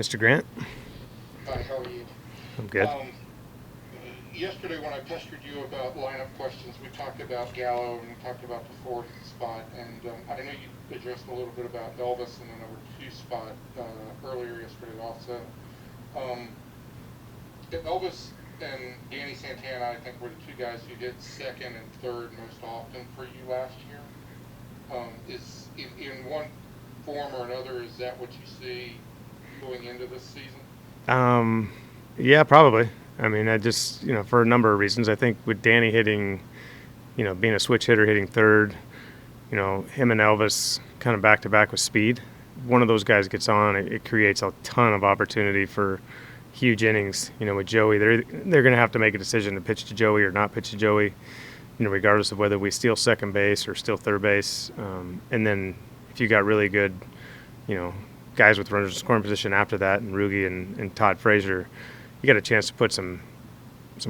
Mr. Grant? Hi, how are you? I'm good. Yesterday when I pestered you about lineup questions, we talked about Gallo and we talked about the fourth spot, and I know you addressed a little bit about Elvis in the number two spot earlier yesterday also. Um, Elvis and Danny Santana, I think, were the two guys who hit second and third most often for you last year. Is in one form or another, is that what you see going into this season? Um, yeah, probably. I mean, I just, for a number of reasons. I think with Danny hitting, being a switch hitter, hitting third, him and Elvis kind of back to back with speed. One of those guys gets on, it creates a ton of opportunity for huge innings. With Joey, they're going to have to make a decision to pitch to Joey or not pitch to Joey. Regardless of whether we steal second base or steal third base. And then if you got really good, you know, guys with runners in scoring position after that, and Rugi and Todd Frazier, you got a chance to put some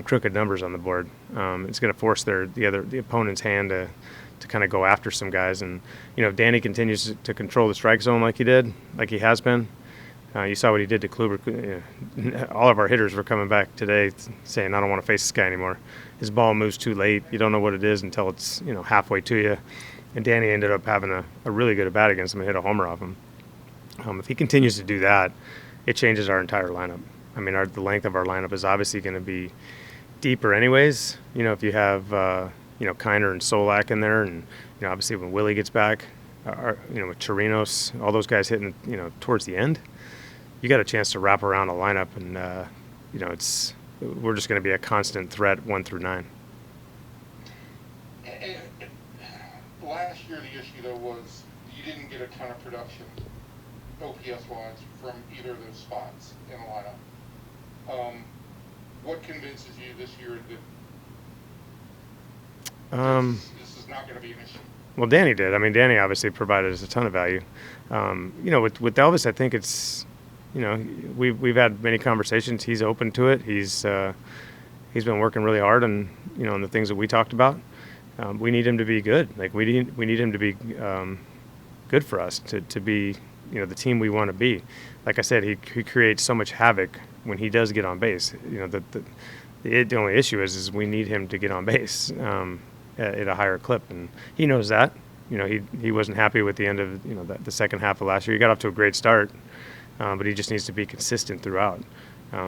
crooked numbers on the board. It's going to force the opponent's hand to kind of go after some guys. And if Danny continues to control the strike zone like he has been. You saw what he did to Kluber. All of our hitters were coming back today saying, I don't want to face this guy anymore. His ball moves too late. You don't know what it is until it's halfway to you. And Danny ended up having a really good at-bat against him and hit a homer off him. If he continues to do that, it changes our entire lineup. I mean, the length of our lineup is obviously going to be deeper anyways. If you have, Kiner and Solak in there, and, obviously when Willie gets back, with Chirinos, all those guys hitting, towards the end, you got a chance to wrap around a lineup, and we're just going to be a constant threat 1 through 9. And last year, the issue though was you didn't get a ton of production, OPS wise, from either of those spots in the lineup. What convinces you this year that this is not going to be an issue? Well, Danny did. I mean, Danny obviously provided us a ton of value. With Elvis, I think it's. We've had many conversations. He's open to it. He's been working really hard on on the things that we talked about. We need him to be good. Like we need him to be good for us to be the team we want to be. Like I said, he creates so much havoc when he does get on base. The only issue is we need him to get on base at a higher clip, and he knows that. He wasn't happy with the end of the second half of last year. He got off to a great start. But he just needs to be consistent throughout.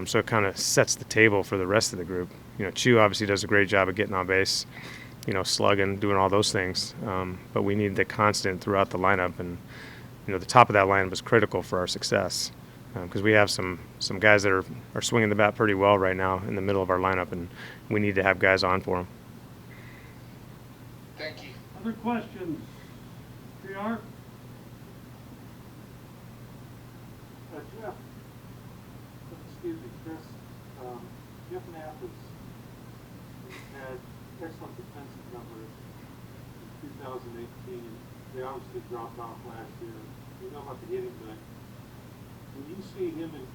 So it kind of sets the table for the rest of the group. Chu obviously does a great job of getting on base, slugging, doing all those things. But we need the constant throughout the lineup. And, the top of that line was critical for our success because we have some guys that are swinging the bat pretty well right now in the middle of our lineup, and we need to have guys on for them. Thank you. Other questions? PR? Jeff, excuse me, Chris, Jeff Knapp has had excellent defensive numbers in 2018. They obviously dropped off last year. We know about the hitting, but when you see him in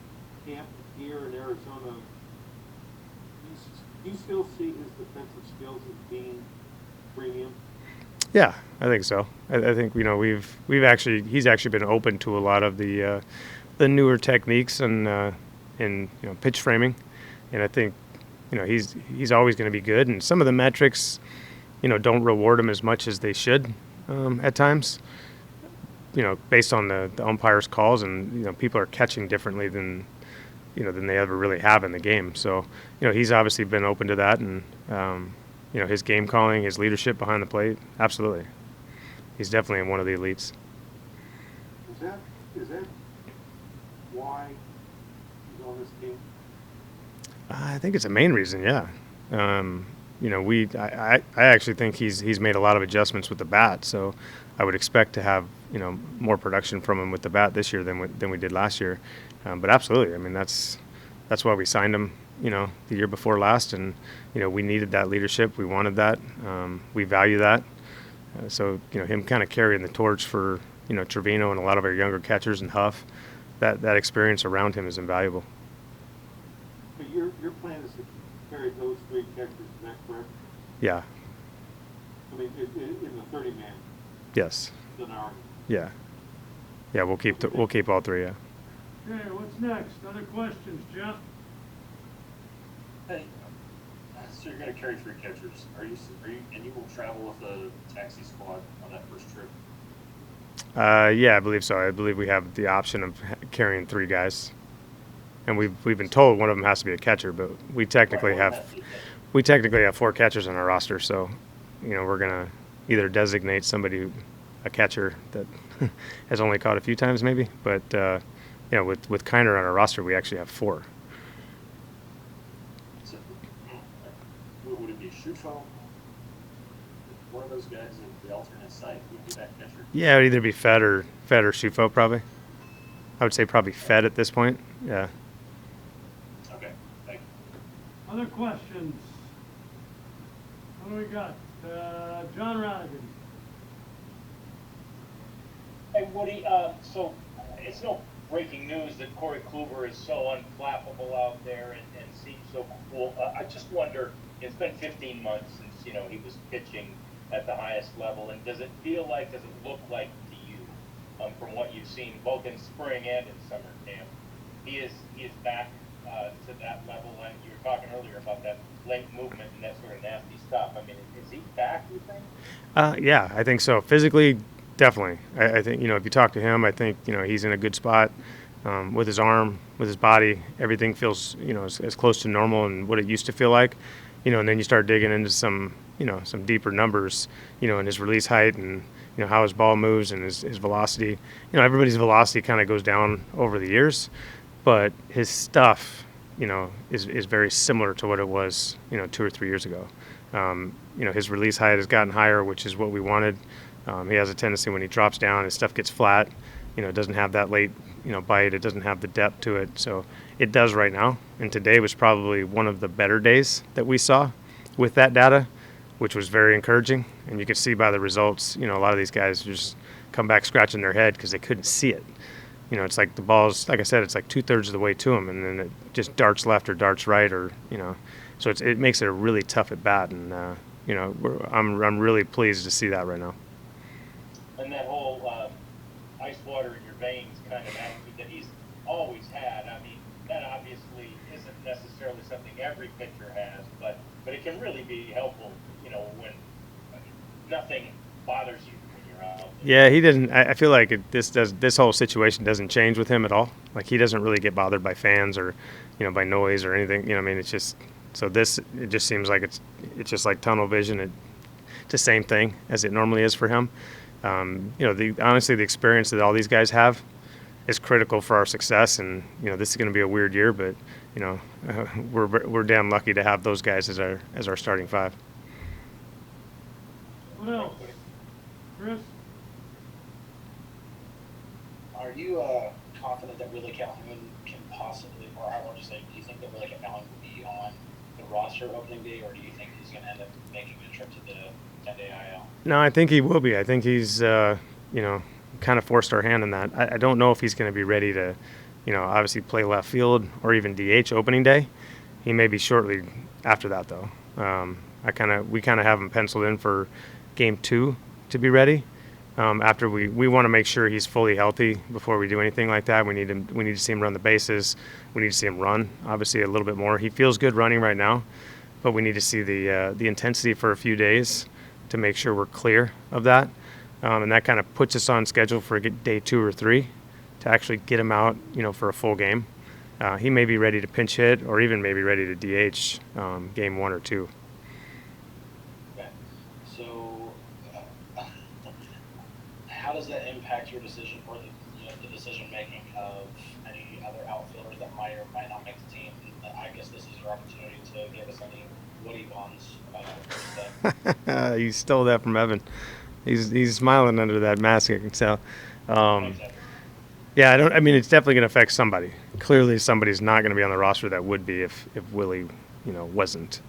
camp here in Arizona, do you still see his defensive skills as being premium? Yeah, I think so. I think he's actually been open to a lot of the newer techniques and pitch framing, and I think he's always going to be good. And some of the metrics don't reward him as much as they should at times. Based on the umpires' calls, and people are catching differently than they ever really have in the game. So he's obviously been open to that, and his game calling, his leadership behind the plate, absolutely, he's definitely one of the elites. Is that why he's on this team? I think it's a main reason, yeah. I actually think he's made a lot of adjustments with the bat, so I would expect to have more production from him with the bat this year than we did last year. But absolutely, I mean that's why we signed him, the year before last, and we needed that leadership, we wanted that, we value that. So him kind of carrying the torch for Trevino and a lot of our younger catchers and Huff, that experience around him is invaluable. But your plan is to carry those three catchers, is that correct? Yeah. I mean, in the 30-man. Yes. Scenario. Yeah. Yeah, we'll keep all three. Yeah. Okay, what's next? Other questions, Jeff? Hey, so you're going to carry 3 catchers. And you will travel with the taxi squad on that first trip? Yeah, I believe so. I believe we have the option of carrying 3 guys, and we've been told one of them has to be a catcher, but we technically Right, have 4 catchers on our roster. So, we're gonna either designate somebody a catcher that has only caught a few times, maybe. But with Kiner on our roster, we actually have 4. So, would it be Shin-Soo? One of those guys at the alternate site would be that catcher? Yeah, it would either be Fed or Shufo, probably. I would say probably Fed at this point. Yeah. Okay, thank you. Other questions? What do we got? John Radigan. Hey, Woody, so it's no breaking news that Corey Kluber is so unflappable out there and seems so cool. I just wonder, it's been 15 months since, he was pitching at the highest level, and does it look like to you, from what you've seen both in spring and in summer camp, he is back to that level? And you were talking earlier about that late movement and that sort of nasty stuff. I mean, is he back, you think? Yeah, I think so. Physically, definitely. I think, if you talk to him, I think, he's in a good spot with his arm, with his body. Everything feels, as close to normal and what it used to feel like. And then you start digging into some deeper numbers, in his release height and, how his ball moves and his velocity. Everybody's velocity kind of goes down over the years, but his stuff, is very similar to what it was, 2 or 3 years ago. His release height has gotten higher, which is what we wanted. He has a tendency when he drops down, his stuff gets flat. It doesn't have that late, bite. It doesn't have the depth to it. So it does right now. And today was probably one of the better days that we saw with that data, which was very encouraging. And you can see by the results, a lot of these guys just come back scratching their head because they couldn't see it. It's like the ball's, like I said, it's like 2/3 of the way to him, and then it just darts left or darts right, or so it makes it a really tough at bat, and I'm really pleased to see that right now. And that whole ice water in your veins kind of attitude that he's always had, I mean, that obviously isn't necessarily something every pitcher has, but it can really be helpful, when nothing bothers you when you're out there. Yeah, he doesn't. I feel like this whole situation doesn't change with him at all. Like, he doesn't really get bothered by fans or, by noise or anything. I mean, it's just it just seems like it's just like tunnel vision. It's the same thing as it normally is for him. Honestly, the experience that all these guys have is critical for our success. And this is going to be a weird year, but we're damn lucky to have those guys as our starting 5. What else? Chris? Are you confident that Willie Calhoun can possibly, or I want to say, do you think that Willie Calhoun will be on the roster opening day, or do you think he's going to end up making a trip to the 10-day IL? No, I think he will be. I think he's, kind of forced our hand in that. I don't know if he's going to be ready to, obviously play left field or even DH opening day. He may be shortly after that, though. We kind of have him penciled in for Game 2 to be ready. After we want to make sure he's fully healthy before we do anything like that. We need to see him run the bases. We need to see him run, obviously, a little bit more. He feels good running right now, but we need to see the intensity for a few days to make sure we're clear of that. And that kind of puts us on schedule for day 2 or 3 to actually get him out, for a full game. He may be ready to pinch hit or even maybe ready to DH Game 1 or 2. Okay. So, how does that impact your decision or the decision making of any other outfielders that might or might not make the team? I guess this is your opportunity to give us any Woody bonds. You stole that from Evan. He's smiling under that mask, I can tell. Yeah, it's definitely going to affect somebody. Clearly, somebody's not going to be on the roster that would be if Willie, wasn't.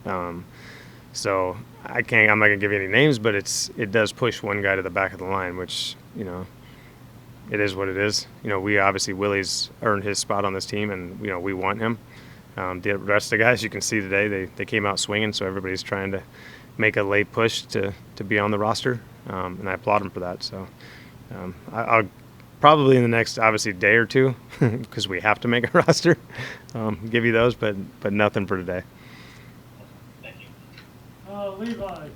So I'm not going to give you any names, but it does push one guy to the back of the line, which, it is what it is. We obviously, Willie's earned his spot on this team, and, we want him. The rest of the guys, you can see today, they came out swinging, so everybody's trying to make a late push to be on the roster, and I applaud them for that. So probably in the next, obviously, day or two, because we have to make a roster. Give you those, but nothing for today. Thank you. Levi.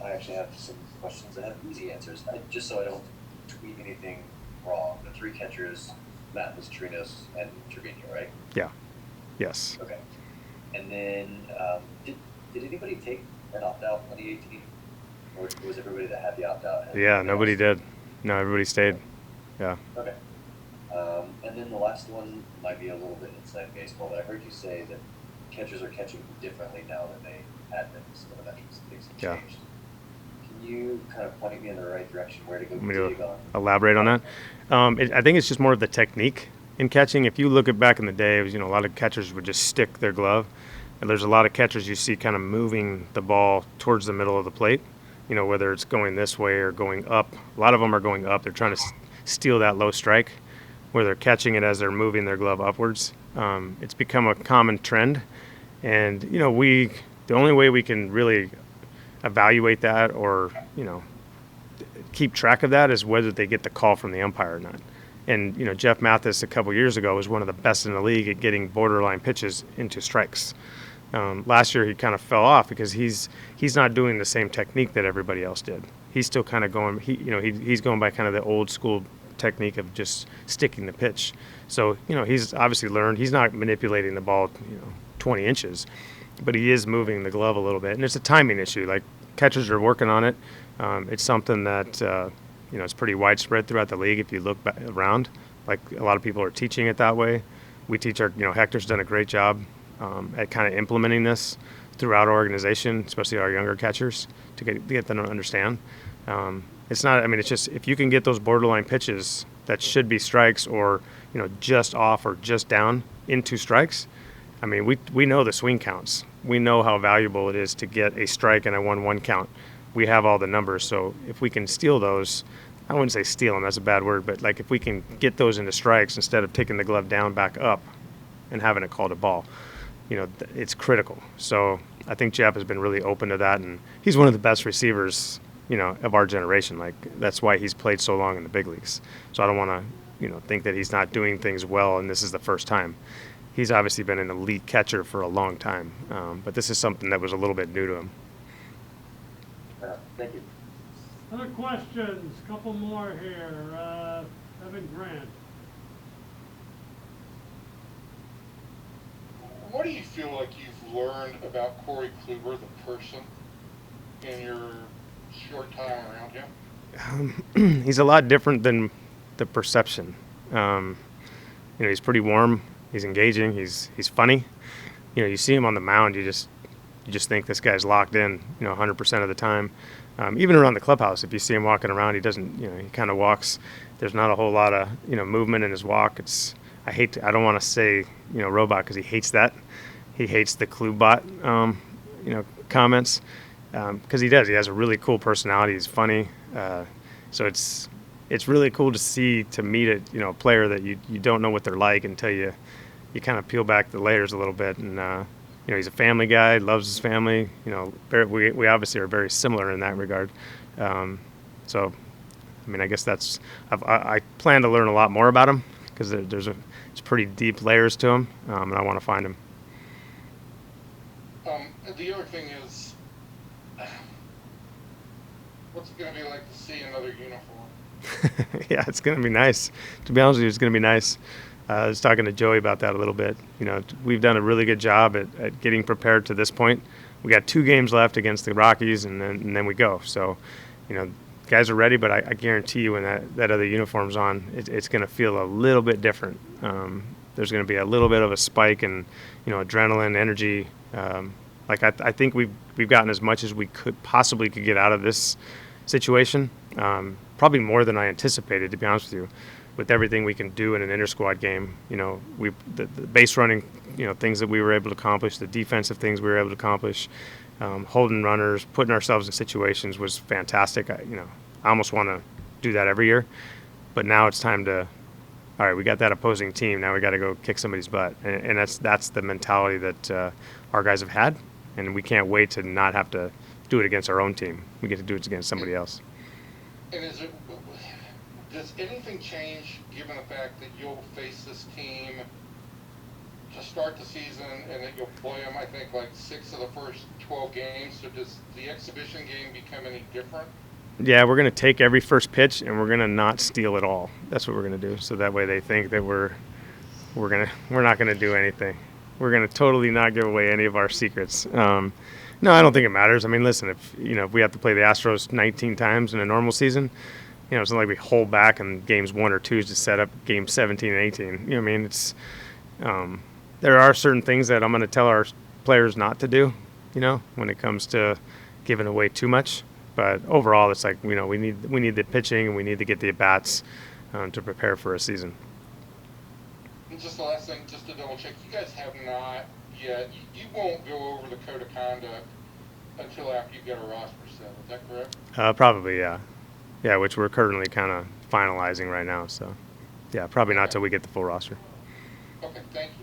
I actually have some questions that have easy answers. Just so I don't tweet anything wrong. The 3 catchers, Mathis, Trinos, and Trevino, right? Yeah. Yes. Okay. And then, did anybody take an opt-out in 2018? Or was everybody that had the opt-out? Yeah, nobody did. No, everybody stayed. Yeah. Okay. And then the last one might be a little bit inside baseball, but I heard you say that catchers are catching differently now than they had been. Some of the metrics and things have Yeah. changed. Can you kind of point me in the right direction where to go Want me dig to on? elaborate on that? I think it's just more of the technique in catching. If you look at back in the day, it was, a lot of catchers would just stick their glove. And there's a lot of catchers you see kind of moving the ball towards the middle of the plate, whether it's going this way or going up. A lot of them are going up. They're trying to steal that low strike where they're catching it as they're moving their glove upwards. It's become a common trend. And, the only way we can really evaluate that or, keep track of that is whether they get the call from the umpire or not. And, Jeff Mathis a couple years ago was one of the best in the league at getting borderline pitches into strikes. Last year he kind of fell off because he's not doing the same technique that everybody else did. He's still kind of going, he's going by kind of the old school technique of just sticking the pitch. So, he's obviously learned. He's not manipulating the ball, 20 inches, but he is moving the glove a little bit. And it's a timing issue. Like, catchers are working on it. It's something that, it's pretty widespread throughout the league if you look around. Like, a lot of people are teaching it that way. We teach Hector's done a great job at kind of implementing this throughout our organization, especially our younger catchers, to get them to understand. It's not, it's just if you can get those borderline pitches that should be strikes or, just off or just down into strikes, we know the swing counts. We know how valuable it is to get a strike and a 1-1 count. We have all the numbers, so if we can steal those, I wouldn't say steal them, that's a bad word, but like if we can get those into strikes instead of taking the glove down back up and having it called a ball, it's critical. So I think Jeff has been really open to that, and he's one of the best receivers, of our generation. Like, that's why he's played so long in the big leagues. So I don't want to, think that he's not doing things well and this is the first time. He's obviously been an elite catcher for a long time, but this is something that was a little bit new to him. Thank you. Other questions? Couple more here. Evan Grant. What do you feel like you've learned about Corey Kluber, the person, in your short time around him? He's a lot different than the perception. He's pretty warm. He's engaging. He's funny. You see him on the mound, you just think this guy's locked in, 100% of the time. Even around the clubhouse, if you see him walking around, he doesn't, he kind of walks. There's not a whole lot of, movement in his walk. I don't want to say, robot, because he hates that. He hates the Klubot, comments, because he does. He has a really cool personality. He's funny. So it's really cool to meet a player that you don't know what they're like until you kind of peel back the layers a little bit. And he's a family guy, loves his family. We obviously are very similar in that regard. So I guess I plan to learn a lot more about him because it's pretty deep layers to him, and I want to find him. The other thing is, what's it going to be like to see another uniform? Yeah, it's going to be nice. To be honest with you, it's going to be nice. I was talking to Joey about that a little bit. We've done a really good job at getting prepared to this point. We got 2 games left against the Rockies, and then we go. So, guys are ready, but I guarantee you when that other uniform's on, it's going to feel a little bit different. There's going to be a little bit of a spike in, adrenaline, energy. I think we've gotten as much as we could get out of this situation. Probably more than I anticipated, to be honest with you. With everything we can do in an inter-squad game, the base running, things that we were able to accomplish, the defensive things we were able to accomplish, holding runners, putting ourselves in situations was fantastic. I almost want to do that every year, but now it's time to, all right, we got that opposing team. Now we got to go kick somebody's butt, and that's the mentality that our guys have had, and we can't wait to not have to do it against our own team. We get to do it against somebody else. And is it, does anything change given the fact that you'll face this team to start the season and that you'll play them, I think, like 6 of the first 12 games? So does the exhibition game become any different? Yeah, we're going to take every first pitch and we're going to not steal it all. That's what we're going to do. So that way they think that we're not going to do anything. We're going to totally not give away any of our secrets. No, I don't think it matters. I mean, listen, if we have to play the Astros 19 times in a normal season, it's not like we hold back in games 1 or 2 to set up games 17 and 18. You know what I mean? It's there are certain things that I'm going to tell our players not to do, when it comes to giving away too much. But overall, it's like, we need the pitching and we need to get the at-bats to prepare for a season. And just the last thing, just to double check, you guys have not yet, you won't go over the code of conduct until after you get a roster set. Is that correct? Probably, yeah. Yeah, which we're currently kind of finalizing right now. So, yeah, probably not till we get the full roster. Okay, thank you.